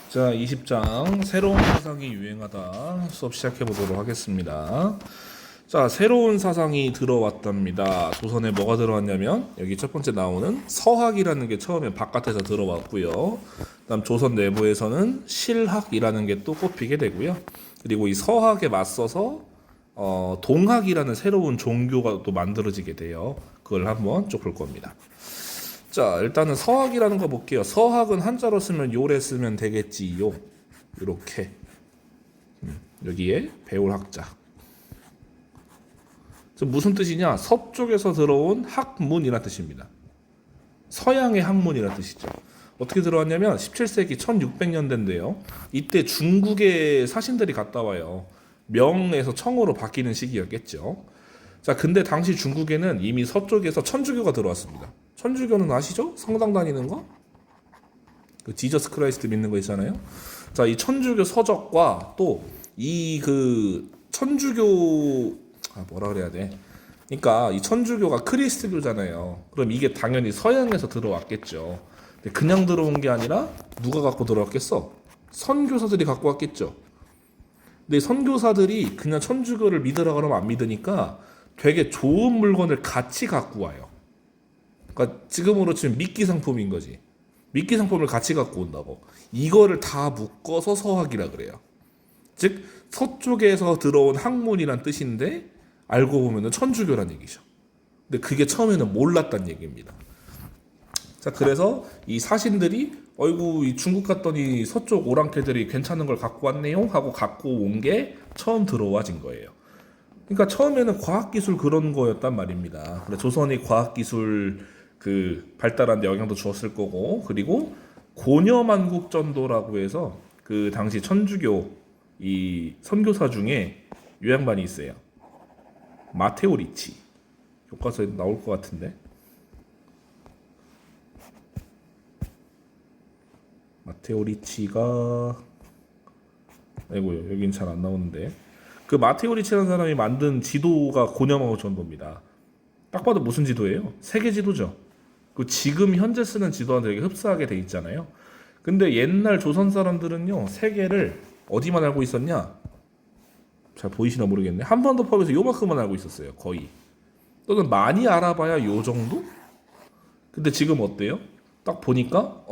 자, 20장 새로운 사상이 유행하다 수업 시작해 보도록 하겠습니다. 자, 새로운 사상이 들어왔답니다. 조선에 뭐가 들어왔냐면 여기 첫 번째 나오는 서학이라는 게 처음에 바깥에서 들어왔고요. 그다음 조선 내부에서는 실학이라는 게 또 꼽히게 되고요. 그리고 이 서학에 맞서서 동학이라는 새로운 종교가 또 만들어지게 돼요. 그걸 한번 쭉 볼 겁니다. 자, 일단은 서학이라는 거 볼게요. 서학은 한자로 쓰면 요래 쓰면 되겠지요. 이렇게 여기에 배울 학자. 무슨 뜻이냐? 서쪽에서 들어온 학문이라는 뜻입니다. 서양의 학문이라는 뜻이죠. 어떻게 들어왔냐면 17세기 1600년대인데요. 이때 중국의 사신들이 갔다 와요. 명에서 청으로 바뀌는 시기였겠죠. 자, 근데 당시 중국에는 이미 서쪽에서 천주교가 들어왔습니다. 천주교는 아시죠? 성당 다니는 거? 그 지저스 크라이스트 믿는 거 있잖아요. 자, 이 천주교 서적과 또 이 그 천주교 뭐라 그래야 돼? 그러니까 이 천주교가 크리스트교잖아요. 그럼 이게 당연히 서양에서 들어왔겠죠. 근데 그냥 들어온 게 아니라 누가 갖고 들어왔겠어? 선교사들이 갖고 왔겠죠. 근데 선교사들이 그냥 천주교를 믿으라 그러면 안 믿으니까 되게 좋은 물건을 같이 갖고 와요. 그러니까 지금으로 치면 미끼 상품인 거지. 미끼 상품을 같이 갖고 온다고. 이거를 다 묶어서 서학이라 그래요. 즉 서쪽에서 들어온 학문이란 뜻인데 알고 보면은 천주교란 얘기죠. 근데 그게 처음에는 몰랐단 얘기입니다. 자, 그래서 이 사신들이 어이구 이 중국 갔더니 서쪽 오랑캐들이 괜찮은 걸 갖고 왔네요 하고 갖고 온 게 처음 들어와진 거예요. 그러니까 처음에는 과학기술 그런 거였단 말입니다. 그래서 조선이 과학기술 그 발달한 데 영향도 주었을 거고, 그리고 고려만국전도라고 해서 그 당시 천주교 이 선교사 중에 요양반이 있어요. 마테오 리치. 교과서에 나올 것 같은데. 마테오 리치가 아이고요, 여긴 잘 안 나오는데. 그 마테오 리치라는 사람이 만든 지도가 고려만국전도입니다. 딱 봐도 무슨 지도예요? 세계 지도죠. 그 지금 현재 쓰는 지도와 되게 흡사하게 돼 있잖아요. 근데 옛날 조선 사람들은요, 세계를 어디만 알고 있었냐? 잘 보이시나 모르겠네. 한반도 포함해서 요만큼만 알고 있었어요. 거의. 또는 많이 알아봐야 요 정도? 근데 지금 어때요? 딱 보니까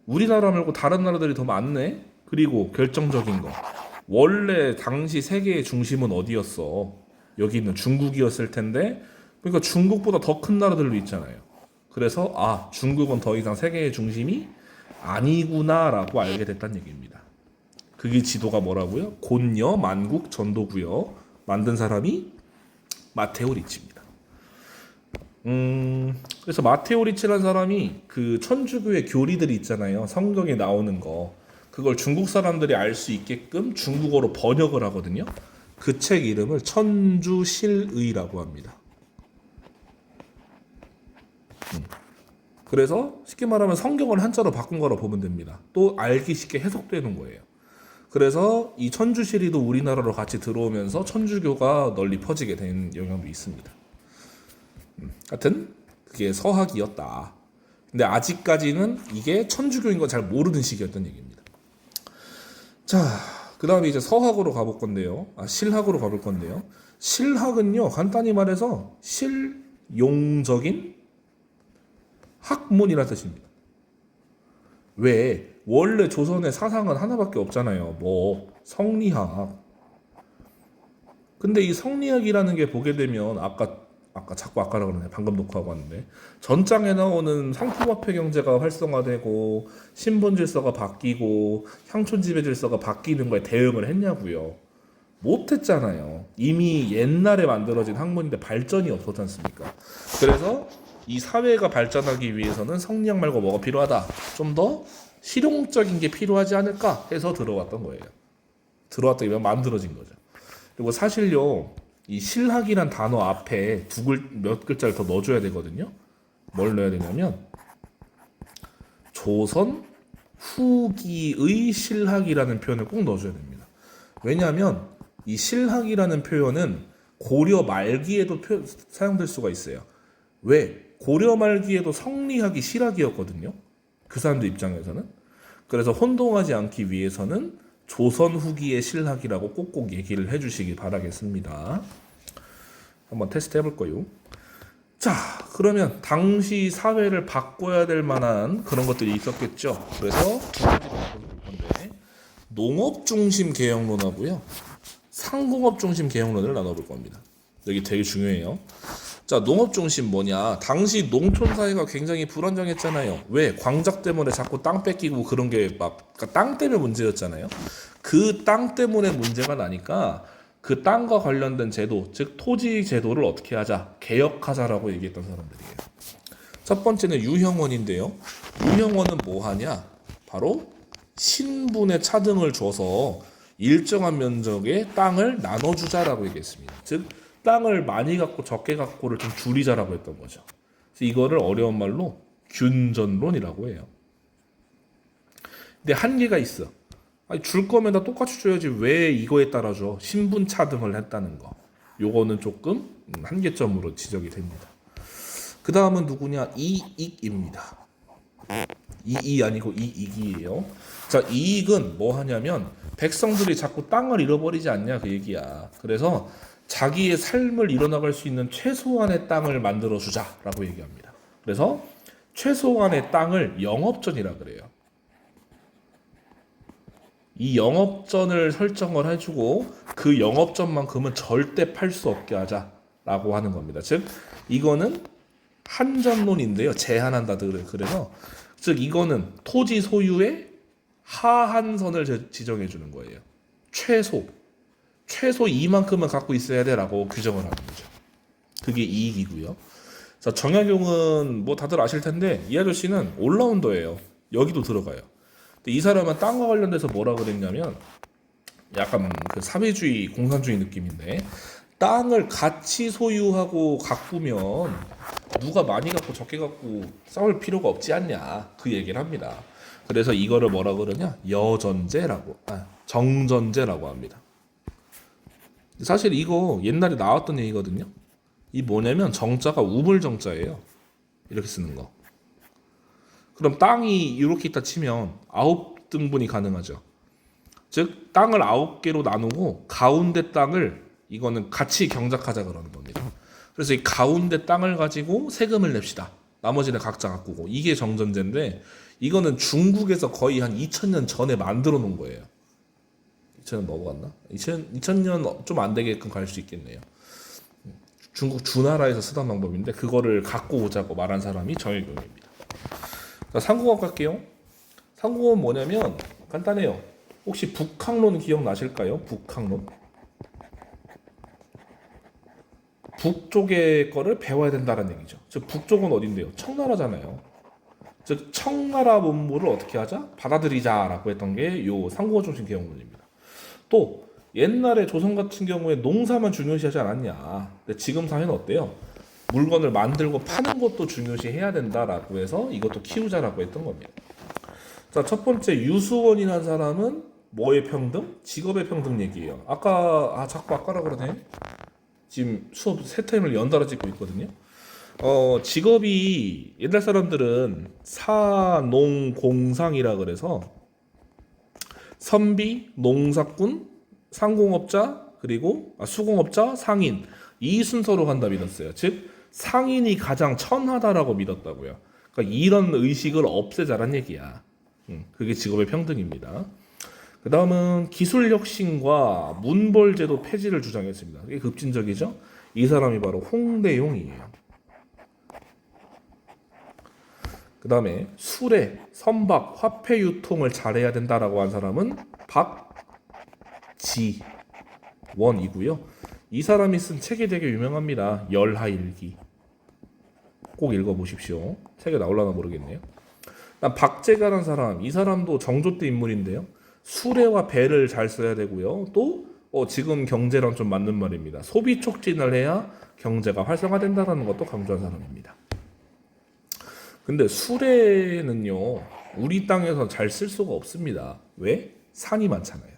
우리나라 말고 다른 나라들이 더 많네? 그리고 결정적인 거. 원래 당시 세계의 중심은 어디였어? 여기 있는 중국이었을 텐데, 그러니까 중국보다 더 큰 나라들도 있잖아요. 그래서 중국은 더 이상 세계의 중심이 아니구나라고 알게 됐다는 얘기입니다. 그게 지도가 뭐라고요? 곤여 만국 전도구요. 만든 사람이 마테오 리치입니다. 그래서 마테오 리치라는 사람이 그 천주교의 교리들이 있잖아요. 성경에 나오는 거. 그걸 중국 사람들이 알 수 있게끔 중국어로 번역을 하거든요. 그 책 이름을 천주실의라고 합니다. 그래서 쉽게 말하면 성경을 한자로 바꾼 거라 보면 됩니다. 또 알기 쉽게 해석되는 거예요. 그래서 이 천주실의도 우리나라로 같이 들어오면서 천주교가 널리 퍼지게 된 영향도 있습니다. 하여튼 그게 서학이었다. 근데 아직까지는 이게 천주교인 건 잘 모르는 시기였던 얘기입니다. 자, 그 다음에 이제 서학으로 가볼 건데요. 실학으로 가볼 건데요. 실학은요, 간단히 말해서 실용적인 학문이라는 뜻입니다. 왜? 원래 조선의 사상은 하나밖에 없잖아요. 뭐 성리학. 근데 이 성리학이라는 게 보게 되면 자꾸 아까라고 그러네. 방금 녹화하고 왔는데 전장에 나오는 상품화폐 경제가 활성화되고 신분 질서가 바뀌고 향촌 지배 질서가 바뀌는 거에 대응을 했냐고요. 못했잖아요. 이미 옛날에 만들어진 학문인데 발전이 없었지 않습니까? 그래서 이 사회가 발전하기 위해서는 성리학 말고 뭐가 필요하다? 좀 더 실용적인 게 필요하지 않을까 해서 들어왔던 거예요. 들어왔다기보다 만들어진 거죠. 그리고 사실요, 이 실학이란 단어 앞에 몇 글자를 더 넣어줘야 되거든요. 뭘 넣어야 되냐면 조선 후기의 실학이라는 표현을 꼭 넣어줘야 됩니다. 왜냐하면 이 실학이라는 표현은 고려 말기에도 사용될 수가 있어요. 왜? 고려 말기에도 성리학이 실학이었거든요. 그 사람들 입장에서는. 그래서 혼동하지 않기 위해서는 조선 후기의 신학이라고 꼭꼭 얘기를 해주시기 바라겠습니다. 한번 테스트 해볼 거요. 자, 그러면 당시 사회를 바꿔야 될 만한 그런 것들이 있었겠죠. 그래서 두 가지로 나눠볼 건데, 농업 중심 개혁론하고요, 상공업 중심 개혁론을 나눠볼 겁니다. 여기 되게 중요해요. 자, 농업 중심 뭐냐? 당시 농촌 사회가 굉장히 불안정했잖아요. 왜? 광작 때문에 자꾸 땅 뺏기고 그런 게 막, 그러니까 땅 때문에 문제였잖아요. 그 땅 때문에 문제가 나니까 그 땅과 관련된 제도, 즉 토지 제도를 어떻게 하자, 개혁하자라고 얘기했던 사람들이에요. 첫 번째는 유형원인데요. 유형원은 뭐 하냐? 바로 신분의 차등을 줘서 일정한 면적의 땅을 나눠주자라고 얘기했습니다. 즉 땅을 많이 갖고 적게 갖고를 좀 줄이자라고 했던 거죠. 그래서 이거를 어려운 말로 균전론이라고 해요. 근데 한계가 있어. 아니, 줄 거면 다 똑같이 줘야지 왜 이거에 따라 줘? 신분 차등을 했다는 거. 요거는 조금 한계점으로 지적이 됩니다. 그 다음은 누구냐? 이익입니다. 이익이 아니고 이익이에요. 자, 이익은 뭐 하냐면 백성들이 자꾸 땅을 잃어버리지 않냐 그 얘기야. 그래서 자기의 삶을 이뤄나갈 수 있는 최소한의 땅을 만들어주자라고 얘기합니다. 그래서 최소한의 땅을 영업전이라 그래요. 이 영업전을 설정을 해주고 그 영업전만큼은 절대 팔 수 없게 하자라고 하는 겁니다. 즉 이거는 한전론인데요. 제한한다. 그래서 즉 이거는 토지 소유의 하한선을 지정해 주는 거예요. 최소 이만큼은 갖고 있어야 돼라고 규정을 하는 거죠. 그게 이익이고요. 자, 정약용은 뭐 다들 아실 텐데 이 아저씨는 올라운더예요. 여기도 들어가요. 근데 이 사람은 땅과 관련돼서 뭐라 그랬냐면 약간 그 사회주의, 공산주의 느낌인데 땅을 같이 소유하고 가꾸면 누가 많이 갖고 적게 갖고 싸울 필요가 없지 않냐 그 얘기를 합니다. 그래서 이거를 뭐라 그러냐? 정전제라고 합니다. 사실 이거 옛날에 나왔던 얘기거든요. 이 뭐냐면 정자가 우물정자예요. 이렇게 쓰는 거. 그럼 땅이 이렇게 있다 치면 9등분이 가능하죠. 즉 땅을 9개로 나누고 가운데 땅을 이거는 같이 경작하자 그러는 겁니다. 그래서 이 가운데 땅을 가지고 세금을 냅시다. 나머지는 각자 가꾸고. 이게 정전제인데 이거는 중국에서 거의 한 2000년 전에 만들어 놓은 거예요. 2000년 넘어갔나? 2000년 좀 안 되게끔 갈 수 있겠네요. 중국 주나라에서 쓰던 방법인데 그거를 갖고 오자고 말한 사람이 정약용입니다. 자, 상공업 갈게요. 상공업은 뭐냐면 간단해요. 혹시 북학론 기억나실까요? 북학론. 북쪽의 거를 배워야 된다는 얘기죠. 즉 북쪽은 어딘데요? 청나라잖아요. 즉 청나라 문물을 어떻게 하자? 받아들이자라고 했던 게 요 상공업 중심 개혁론입니다. 또 옛날에 조선 같은 경우에 농사만 중요시하지 않았냐. 근데 지금 사회는 어때요? 물건을 만들고 파는 것도 중요시해야 된다라고 해서 이것도 키우자라고 했던 겁니다. 자, 첫 번째 유수원이라는 사람은 뭐의 평등? 직업의 평등 얘기예요. 자꾸 아까라 그러네. 지금 수업 세 타임을 연달아 찍고 있거든요. 직업이 옛날 사람들은 사농공상이라 그래서 선비, 농사꾼, 상공업자, 그리고 수공업자, 상인 이 순서로 간다 믿었어요. 즉 상인이 가장 천하다라고 믿었다고요. 그러니까 이런 의식을 없애자란 얘기야. 그게 직업의 평등입니다. 그 다음은 기술혁신과 문벌제도 폐지를 주장했습니다. 이게 급진적이죠. 이 사람이 바로 홍대용이에요. 그 다음에 수레, 선박, 화폐 유통을 잘해야 된다라고 한 사람은 박지원이고요. 이 사람이 쓴 책이 되게 유명합니다. 열하일기. 꼭 읽어보십시오. 책에 나올라나 모르겠네요. 박제가라는 사람, 이 사람도 정조 때 인물인데요. 수레와 배를 잘 써야 되고요. 또 지금 경제랑 좀 맞는 말입니다. 소비 촉진을 해야 경제가 활성화된다는 것도 강조한 사람입니다. 근데 수레는요, 우리 땅에서 잘 쓸 수가 없습니다. 왜? 산이 많잖아요.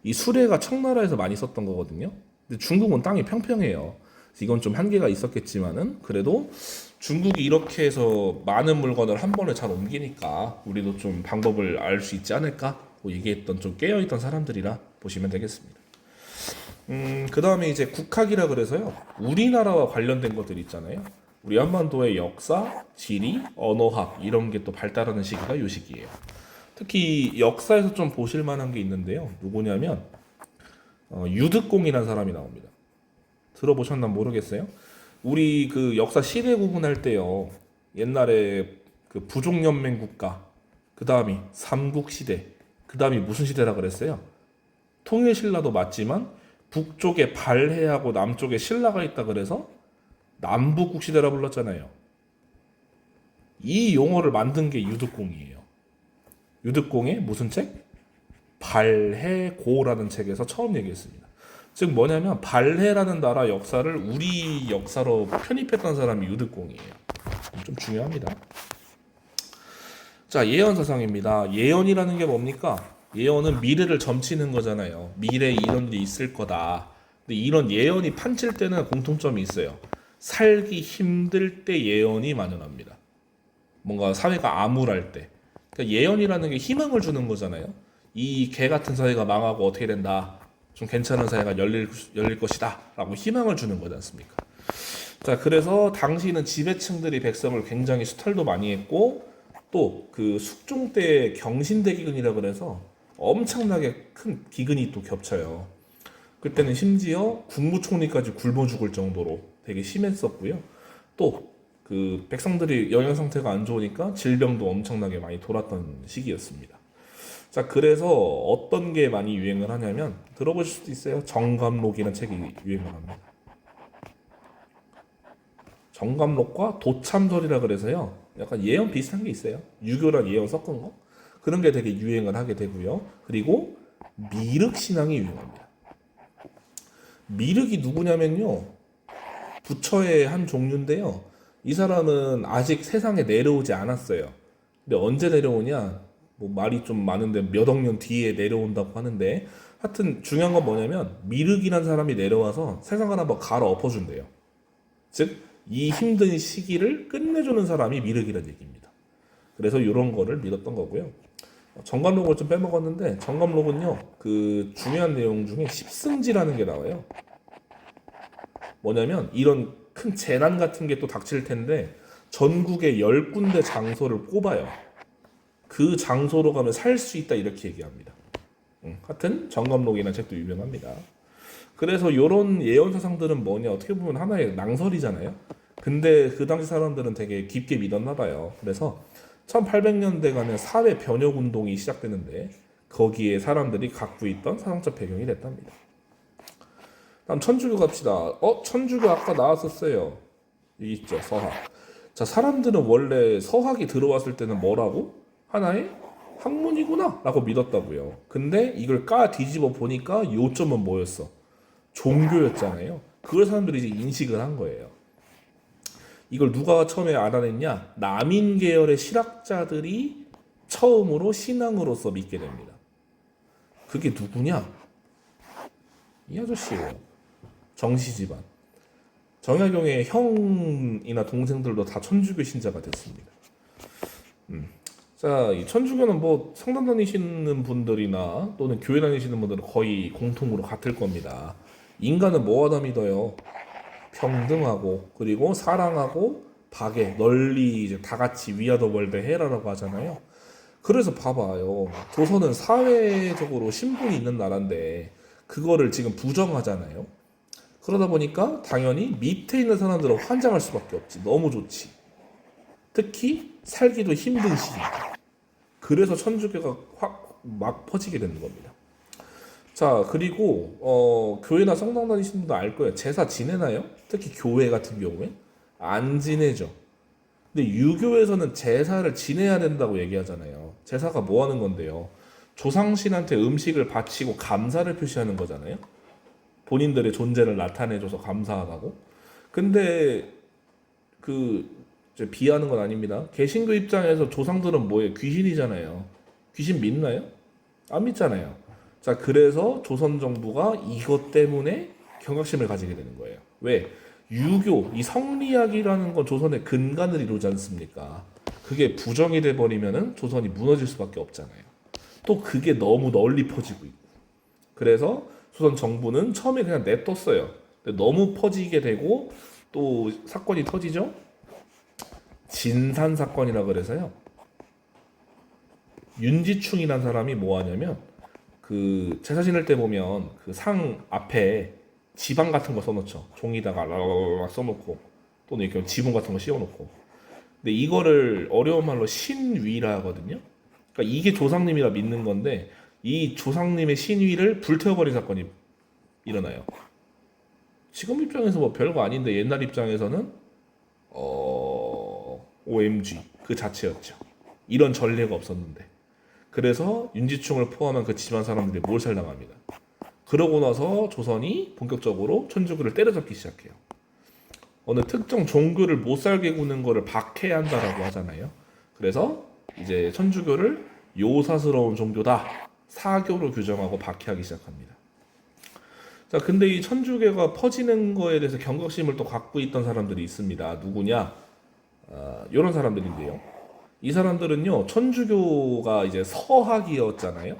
이 수레가 청나라에서 많이 썼던 거거든요. 근데 중국은 땅이 평평해요. 이건 좀 한계가 있었겠지만은 그래도 중국이 이렇게 해서 많은 물건을 한 번에 잘 옮기니까 우리도 좀 방법을 알 수 있지 않을까? 뭐 얘기했던 좀 깨어있던 사람들이라 보시면 되겠습니다. 그 다음에 이제 국학이라 그래서요. 우리나라와 관련된 것들 있잖아요. 우리 한반도의 역사, 지리, 언어학 이런 게 또 발달하는 시기가 요 시기예요. 특히 역사에서 좀 보실 만한 게 있는데요. 누구냐면 유득공이라는 사람이 나옵니다. 들어보셨나 모르겠어요. 우리 그 역사 시대 구분할 때요. 옛날에 그 부족연맹 국가, 그 다음이 삼국시대, 그 다음이 무슨 시대라 그랬어요? 통일신라도 맞지만 북쪽에 발해하고 남쪽에 신라가 있다 그래서 남북국시대라 불렀잖아요. 이 용어를 만든 게 유득공이에요. 유득공의 무슨 책? 발해고라는 책에서 처음 얘기했습니다. 즉 뭐냐면 발해라는 나라 역사를 우리 역사로 편입했던 사람이 유득공이에요. 좀 중요합니다. 자, 예언사상입니다. 예언이라는 게 뭡니까? 예언은 미래를 점치는 거잖아요. 미래에 이런 일이 있을 거다. 근데 이런 예언이 판칠 때는 공통점이 있어요. 살기 힘들 때 예언이 만연합니다. 뭔가 사회가 암울할 때. 그러니까 예언이라는 게 희망을 주는 거잖아요. 이 개 같은 사회가 망하고 어떻게 된다. 좀 괜찮은 사회가 열릴 것이다. 라고 희망을 주는 거지 않습니까? 자, 그래서 당시는 지배층들이 백성을 굉장히 수탈도 많이 했고, 또 그 숙종 때 경신대기근이라 그래서 엄청나게 큰 기근이 또 겹쳐요. 그때는 심지어 국무총리까지 굶어 죽을 정도로 되게 심했었고요. 또 그 백성들이 영양 상태가 안 좋으니까 질병도 엄청나게 많이 돌았던 시기였습니다. 자, 그래서 어떤 게 많이 유행을 하냐면 들어보실 수도 있어요. 정감록이라는 책이 유행을 합니다. 정감록과 도참설이라 그래서요. 약간 예언 비슷한 게 있어요. 유교랑 예언 섞은 거. 그런 게 되게 유행을 하게 되고요. 그리고 미륵신앙이 유행합니다. 미륵이 누구냐면요. 부처의 한 종류인데요. 이 사람은 아직 세상에 내려오지 않았어요. 근데 언제 내려오냐? 뭐 말이 좀 많은데 몇 억 년 뒤에 내려온다고 하는데 하여튼 중요한 건 뭐냐면 미륵이라는 사람이 내려와서 세상을 한번 갈아 엎어준대요. 즉 이 힘든 시기를 끝내주는 사람이 미륵이라는 얘기입니다. 그래서 이런 거를 믿었던 거고요. 정감록을 좀 빼먹었는데 정감록은요 그 중요한 내용 중에 십승지라는 게 나와요. 뭐냐면 이런 큰 재난 같은 게 또 닥칠 텐데 전국에 10군데 장소를 꼽아요. 그 장소로 가면 살 수 있다 이렇게 얘기합니다. 하여튼 정감록이라는 책도 유명합니다. 그래서 이런 예언 사상들은 뭐냐 어떻게 보면 하나의 낭설이잖아요. 근데 그 당시 사람들은 되게 깊게 믿었나 봐요. 그래서 1800년대가는 사회 변혁 운동이 시작되는데 거기에 사람들이 갖고 있던 사상적 배경이 됐답니다. 다음 천주교 갑시다. 천주교 아까 나왔었어요. 여기 있죠, 서학. 자, 사람들은 원래 서학이 들어왔을 때는 뭐라고? 하나의 학문이구나 라고 믿었다고요. 근데 이걸 뒤집어 보니까 요점은 뭐였어? 종교였잖아요. 그걸 사람들이 이제 인식을 한 거예요. 이걸 누가 처음에 알아냈냐? 남인 계열의 실학자들이 처음으로 신앙으로서 믿게 됩니다. 그게 누구냐? 이 아저씨예요. 정씨 집안. 정약용의 형이나 동생들도 다 천주교 신자가 됐습니다. 자, 이 천주교는 뭐 성당 다니시는 분들이나 또는 교회 다니시는 분들은 거의 공통으로 같을 겁니다. 인간은 뭐하다 믿어요? 평등하고 그리고 사랑하고 박애 널리 이제 다 같이 위아더 월드 해라라고 하잖아요. 그래서 봐봐요. 조선은 사회적으로 신분이 있는 나라인데 그거를 지금 부정하잖아요. 그러다 보니까 당연히 밑에 있는 사람들은 환장할 수밖에 없지. 너무 좋지. 특히 살기도 힘든 시기. 그래서 천주교가 막 퍼지게 되는 겁니다. 자, 그리고 교회나 성당 다니시는 분도 알 거예요. 제사 지내나요? 특히 교회 같은 경우에 안 지내죠. 근데 유교에서는 제사를 지내야 된다고 얘기하잖아요. 제사가 뭐 하는 건데요? 조상신한테 음식을 바치고 감사를 표시하는 거잖아요. 본인들의 존재를 나타내줘서 감사하다고. 근데 비하는 건 아닙니다. 개신교 입장에서 조상들은 뭐예요? 귀신이잖아요. 귀신 믿나요? 안 믿잖아요. 자, 그래서 조선 정부가 이것 때문에 경각심을 가지게 되는 거예요. 왜? 유교, 이 성리학이라는 건 조선의 근간을 이루지 않습니까? 그게 부정이 돼 버리면은 조선이 무너질 수밖에 없잖아요. 또 그게 너무 널리 퍼지고 있고. 그래서 조선 정부는 처음에 그냥 냅뒀어요. 근데 너무 퍼지게 되고 또 사건이 터지죠. 진산 사건이라 그래서요. 윤지충이라는 사람이 뭐 하냐면 그 제사 지낼 때 보면 그 상 앞에 지방 같은 거 써놓죠. 종이다가 랄랄랄 써놓고 또는 이렇게 지붕 같은 거 씌워놓고. 근데 이거를 어려운 말로 신위라 하거든요. 그러니까 이게 조상님이라 믿는 건데 이 조상님의 신위를 불태워버린 사건이 일어나요. 지금 입장에서 뭐 별거 아닌데 옛날 입장에서는 OMG 그 자체였죠. 이런 전례가 없었는데. 그래서 윤지충을 포함한 그 집안 사람들이 몰살당합니다. 그러고 나서 조선이 본격적으로 천주교를 때려잡기 시작해요. 어느 특정 종교를 못 살게 구는 거를 박해한다라고 하잖아요. 그래서 이제 천주교를 요사스러운 종교다, 사교로 규정하고 박해하기 시작합니다. 자, 근데 이 천주교가 퍼지는 거에 대해서 경각심을 또 갖고 있던 사람들이 있습니다. 누구냐? 이런 사람들인데요. 이 사람들은요, 천주교가 이제 서학이었잖아요.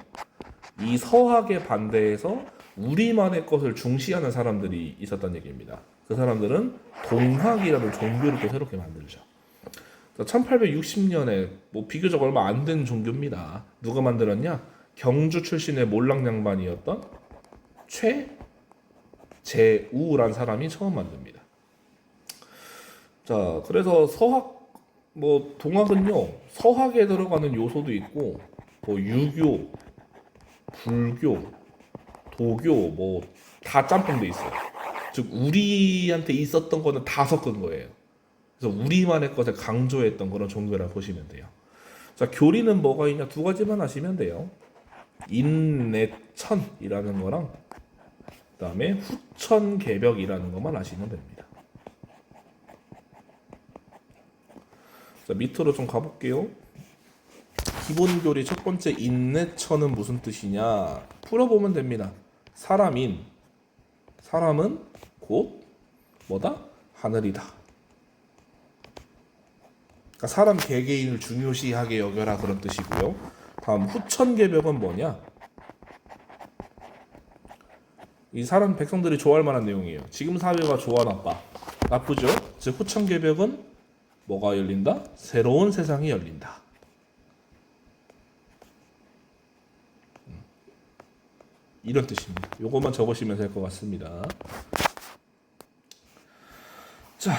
이 서학에 반대해서 우리만의 것을 중시하는 사람들이 있었던 얘기입니다. 그 사람들은 동학이라는 종교를 또 새롭게 만들죠. 1860년에 뭐 비교적 얼마 안 된 종교입니다. 누가 만들었냐? 경주 출신의 몰락양반이었던 최재우란 사람이 처음 만듭니다. 자, 그래서 서학 뭐 동학은요, 서학에 들어가는 요소도 있고 뭐 유교, 불교, 도교 뭐 다 짬뽕돼 있어요. 즉 우리한테 있었던 거는 다 섞은 거예요. 그래서 우리만의 것을 강조했던 그런 종교라 보시면 돼요. 자, 교리는 뭐가 있냐? 두 가지만 아시면 돼요. 인내천이라는 거랑 그다음에 후천개벽이라는 것만 아시면 됩니다. 자, 밑으로 좀 가볼게요. 기본 교리 첫 번째 인내천은 무슨 뜻이냐? 풀어보면 됩니다. 사람은 곧 뭐다? 하늘이다. 그러니까 사람 개개인을 중요시하게 여겨라 그런 뜻이고요. 다음 후천개벽은 뭐냐? 이 사람 백성들이 좋아할 만한 내용이에요. 지금 사회가 좋아 나빠? 나쁘죠? 즉 후천개벽은 뭐가 열린다? 새로운 세상이 열린다. 이런 뜻입니다. 요것만 적으시면 될 것 같습니다. 자,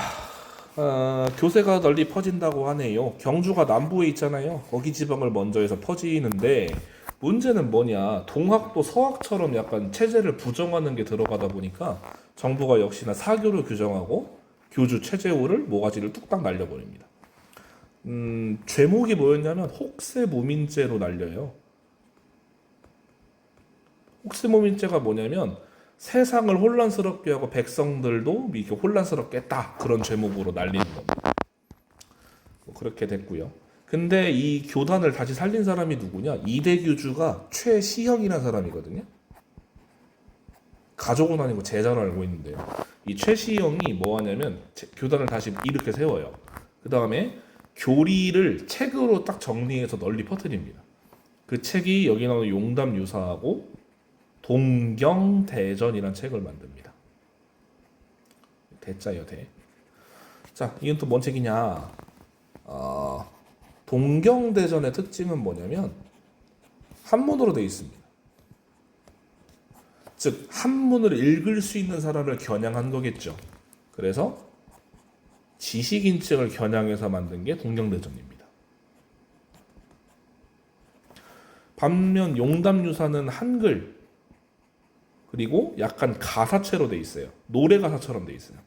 교세가 널리 퍼진다고 하네요. 경주가 남부에 있잖아요. 거기 지방을 먼저 해서 퍼지는데 문제는 뭐냐? 동학도 서학처럼 약간 체제를 부정하는 게 들어가다 보니까 정부가 역시나 사교를 규정하고 교주 최재우를 모가지를 뚝딱 날려버립니다. 죄목이 뭐였냐면 혹세무민죄로 날려요. 혹세무민죄가 뭐냐면 세상을 혼란스럽게 하고 백성들도 이렇게 혼란스럽게 했다, 그런 죄목으로 날리는 겁니다. 뭐 그렇게 됐고요. 근데 이 교단을 다시 살린 사람이 누구냐? 이대교주가 최시형이라는 사람이거든요. 가족은 아니고 제자로 알고 있는데요. 이 최시형이 뭐 하냐면 교단을 다시 일으켜 세워요. 그 다음에 교리를 책으로 딱 정리해서 널리 퍼뜨립니다. 그 책이 여기 나오는 용담유사하고 동경대전이라는 책을 만듭니다. 대자요, 대. 자, 이건 또 뭔 책이냐? 동경대전의 특징은 뭐냐면 한문으로 되어 있습니다. 즉 한문을 읽을 수 있는 사람을 겨냥한 거겠죠. 그래서 지식인층을 겨냥해서 만든 게 동경대전입니다. 반면 용담유사는 한글 그리고 약간 가사체로 돼 있어요. 노래 가사처럼 돼 있어요.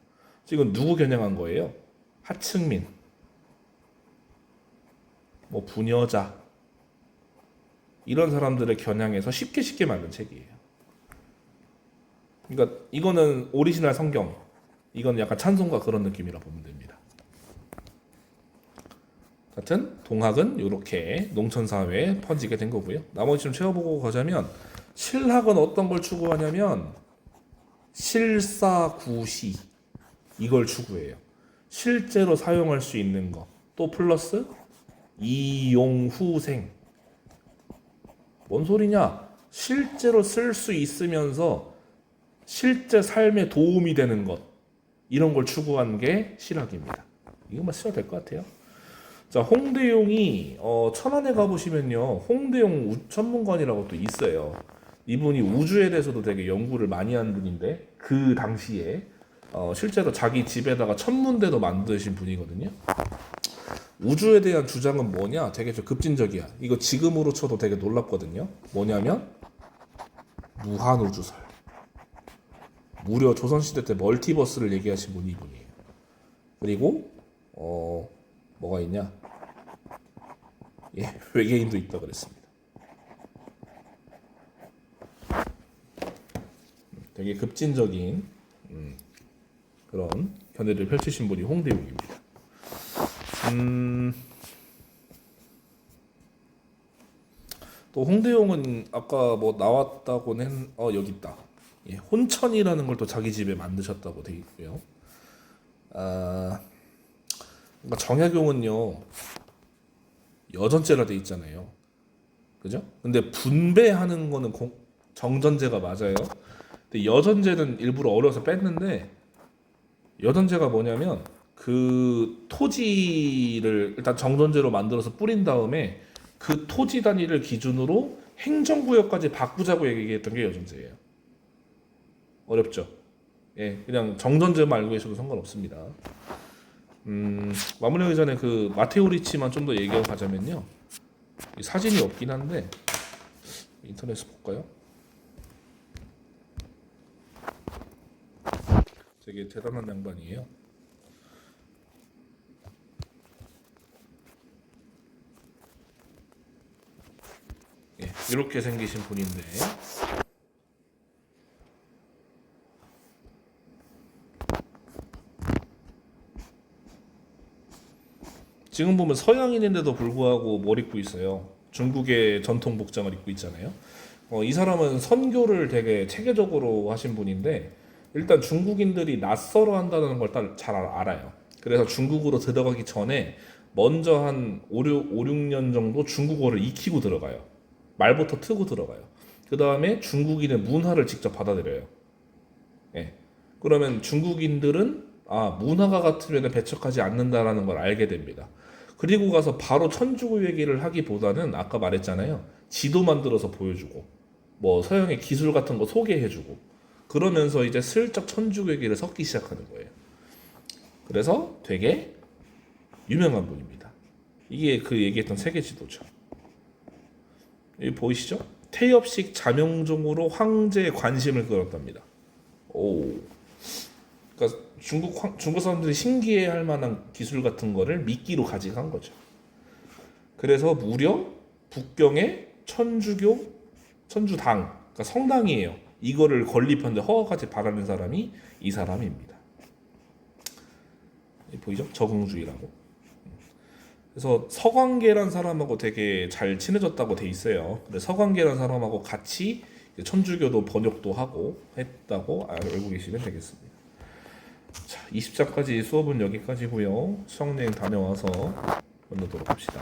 지금 누구 겨냥한 거예요? 하층민, 뭐 부녀자 이런 사람들을 겨냥해서 쉽게 만든 책이에요. 그러니까 이거는 오리지널 성경, 이건 약간 찬송가 그런 느낌이라 보면 됩니다. 하여튼 동학은 이렇게 농촌사회에 퍼지게 된 거고요. 나머지 좀 채워보고 가자면 실학은 어떤 걸 추구하냐면 실사구시, 이걸 추구해요. 실제로 사용할 수 있는 거. 또 플러스 이용후생. 뭔 소리냐? 실제로 쓸 수 있으면서 실제 삶에 도움이 되는 것. 이런 걸 추구한 게 실학입니다. 이것만 쓰셔도 될 것 같아요. 자, 홍대용이 천안에 가보시면요, 홍대용 천문관이라고 또 있어요. 이분이 우주에 대해서도 되게 연구를 많이 한 분인데 그 당시에 실제로 자기 집에다가 천문대도 만드신 분이거든요. 우주에 대한 주장은 뭐냐? 되게 좀 급진적이야. 이거 지금으로 쳐도 되게 놀랍거든요. 뭐냐면 무한우주설. 무려 조선시대 때 멀티버스를 얘기하신 분이 이분이에요. 그리고 뭐가 있냐? 예, 외계인도 있다 그랬습니다. 되게 급진적인 그런 견해를 펼치신 분이 홍대용입니다. 또 홍대용은 아까 뭐 나왔다고는 여기 있다. 예, 혼천이라는 걸 또 자기 집에 만드셨다고 돼 있고요. 그러니까 정약용은요 여전제라 돼 있잖아요. 그죠? 근데 분배하는 거는 정전제가 맞아요. 근데 여전제는 일부러 어려서 뺐는데 여전제가 뭐냐면 그 토지를 일단 정전제로 만들어서 뿌린 다음에 그 토지 단위를 기준으로 행정구역까지 바꾸자고 얘기했던 게 여전제예요. 어렵죠? 예, 그냥 정전제만 알고 계셔도 상관없습니다. 마무리하기 전에 그 마테오 리치만 좀 더 얘기하고 가자면요. 사진이 없긴 한데 인터넷에 볼까요? 되게 대단한 양반이에요. 예, 이렇게 생기신 분인데 지금 보면 서양인인데도 불구하고 뭘 입고 있어요. 중국의 전통 복장을 입고 있잖아요. 이 사람은 선교를 되게 체계적으로 하신 분인데 일단 중국인들이 낯설어 한다는 걸 잘 알아요. 그래서 중국으로 들어가기 전에 먼저 한 5, 6년 정도 중국어를 익히고 들어가요. 말부터 트고 들어가요. 그 다음에 중국인의 문화를 직접 받아들여요. 예. 그러면 중국인들은 문화가 같으면 배척하지 않는다라는 걸 알게 됩니다. 그리고 가서 바로 천주교 얘기를 하기보다는 아까 말했잖아요. 지도 만들어서 보여주고 뭐 서양의 기술 같은 거 소개해주고 그러면서 이제 슬쩍 천주교 얘기를 섞기 시작하는 거예요. 그래서 되게 유명한 분입니다. 이게 그 얘기했던 세계 지도죠. 여기 보이시죠? 태엽식 자명종으로 황제의 관심을 끌었답니다. 오. 그러니까 중국 사람들이 신기해할 만한 기술 같은 거를 미끼로 가져간 거죠. 그래서 무려 북경의 천주당, 그러니까 성당이에요. 이거를 건립하는데 허가까지 바라는 사람이 이 사람입니다. 보이죠? 적응주의라고. 그래서 서광계란 사람하고 되게 잘 친해졌다고 돼 있어요. 그래서 서광계란 사람하고 같이 천주교도 번역도 하고 했다고 알고 계시면 되겠습니다. 자, 20장까지 수업은 여기까지고요. 수학여행 다녀와서 만나도록 합시다.